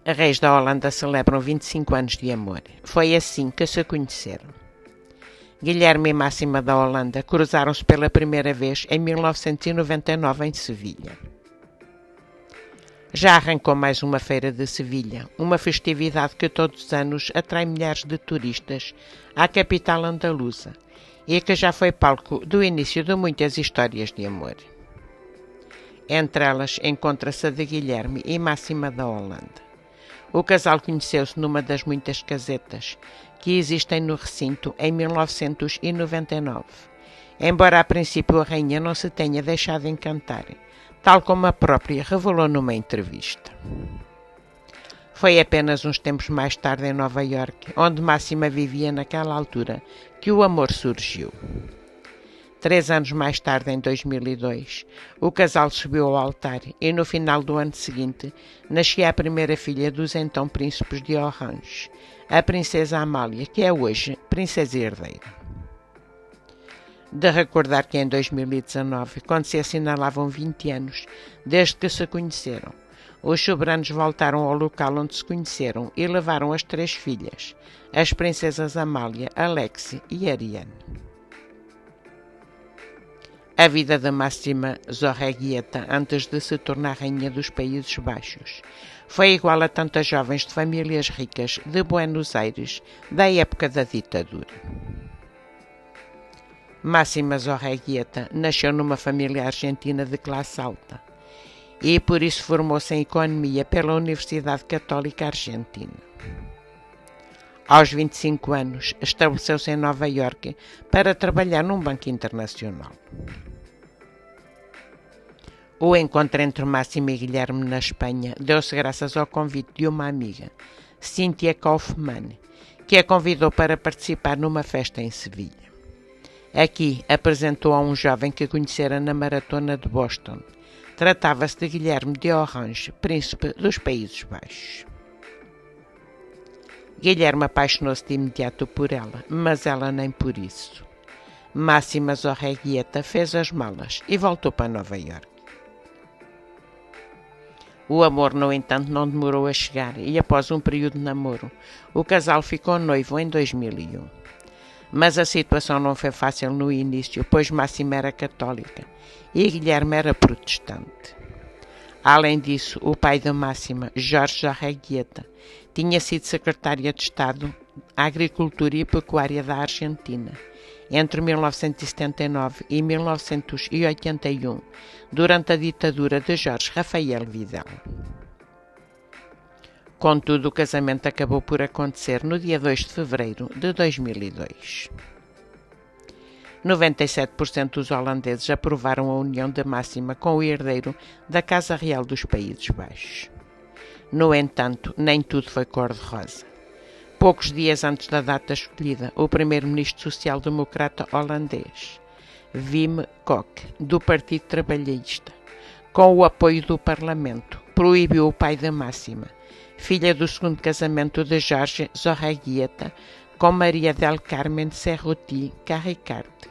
Reis da Holanda celebram 25 anos de amor. Foi assim que se conheceram. Guilherme e Máxima da Holanda cruzaram-se pela primeira vez em 1999 em Sevilha. Já arrancou mais uma Feira de Sevilha, uma festividade que todos os anos atrai milhares de turistas à capital andaluza e que já foi palco do início de muitas histórias de amor. Entre elas encontra-se a de Guilherme e Máxima da Holanda. O casal conheceu-se numa das muitas casetas que existem no recinto em 1999, embora a princípio a rainha não se tenha deixado encantar, tal como a própria revelou numa entrevista. Foi apenas uns tempos mais tarde em Nova Iorque, onde Máxima vivia naquela altura, que o amor surgiu. 3 anos mais tarde, em 2002, o casal subiu ao altar e no final do ano seguinte nascia a primeira filha dos então príncipes de Orange, a princesa Amália, que é hoje princesa herdeira. De recordar que em 2019, quando se assinalavam 20 anos desde que se conheceram, os soberanos voltaram ao local onde se conheceram e levaram as 3 filhas, as princesas Amália, Alexia e Ariane. A vida de Máxima Zorreguieta, antes de se tornar rainha dos Países Baixos, foi igual a tantas jovens de famílias ricas de Buenos Aires da época da ditadura. Máxima Zorreguieta nasceu numa família argentina de classe alta e por isso formou-se em economia pela Universidade Católica Argentina. Aos 25 anos, estabeleceu-se em Nova Iorque para trabalhar num banco internacional. O encontro entre Máxima e Guilherme na Espanha deu-se graças ao convite de uma amiga, Cynthia Kaufmann, que a convidou para participar numa festa em Sevilha. Aqui apresentou a um jovem que conhecera na maratona de Boston. Tratava-se de Guilherme de Orange, príncipe dos Países Baixos. Guilherme apaixonou-se de imediato por ela, mas ela nem por isso. Máxima Zorreguieta fez as malas e voltou para Nova Iorque. O amor, no entanto, não demorou a chegar e, após um período de namoro, o casal ficou noivo em 2001. Mas a situação não foi fácil no início, pois Máxima era católica e Guilherme era protestante. Além disso, o pai de Máxima, Jorge Zorreguieta, tinha sido secretário de Estado à Agricultura e Pecuária da Argentina entre 1979 e 1981, durante a ditadura de Jorge Rafael Videla. Contudo, o casamento acabou por acontecer no dia 2 de fevereiro de 2002. 97% dos holandeses aprovaram a união de Máxima com o herdeiro da Casa Real dos Países Baixos. No entanto, nem tudo foi cor-de-rosa. Poucos dias antes da data escolhida, o primeiro-ministro social-democrata holandês, Wim Kok, do Partido Trabalhista, com o apoio do Parlamento, proibiu o pai de Máxima, filha do segundo casamento de Jorge Zorreguieta com Maria del Carmen Cerruti Carricarte,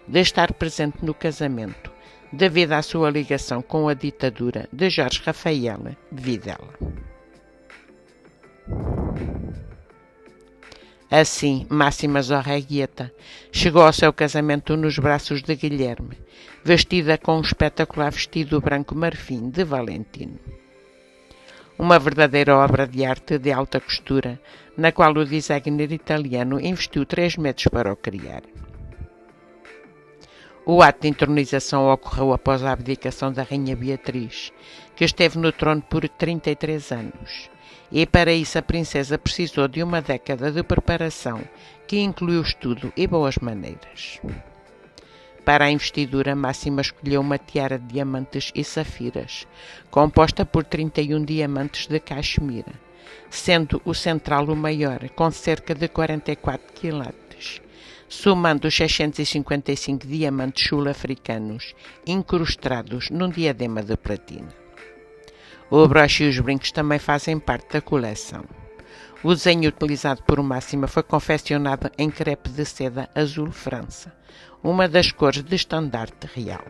de estar presente no casamento, devido à sua ligação com a ditadura de Jorge Rafael Videla. Assim, Máxima Zorreguieta chegou ao seu casamento nos braços de Guilherme, vestida com um espetacular vestido branco marfim de Valentino. Uma verdadeira obra de arte de alta costura, na qual o designer italiano investiu 3 meses para o criar. O ato de entronização ocorreu após a abdicação da Rainha Beatriz, que esteve no trono por 33 anos. E para isso a princesa precisou de uma década de preparação, que incluiu estudo e boas maneiras. Para a investidura, Máxima escolheu uma tiara de diamantes e safiras, composta por 31 diamantes de Caxemira, sendo o central o maior, com cerca de 44 quilates, somando os 655 diamantes sul-africanos incrustados num diadema de platina. O broche e os brincos também fazem parte da coleção. O desenho utilizado por Máxima foi confeccionado em crepe de seda azul França, uma das cores de estandarte real.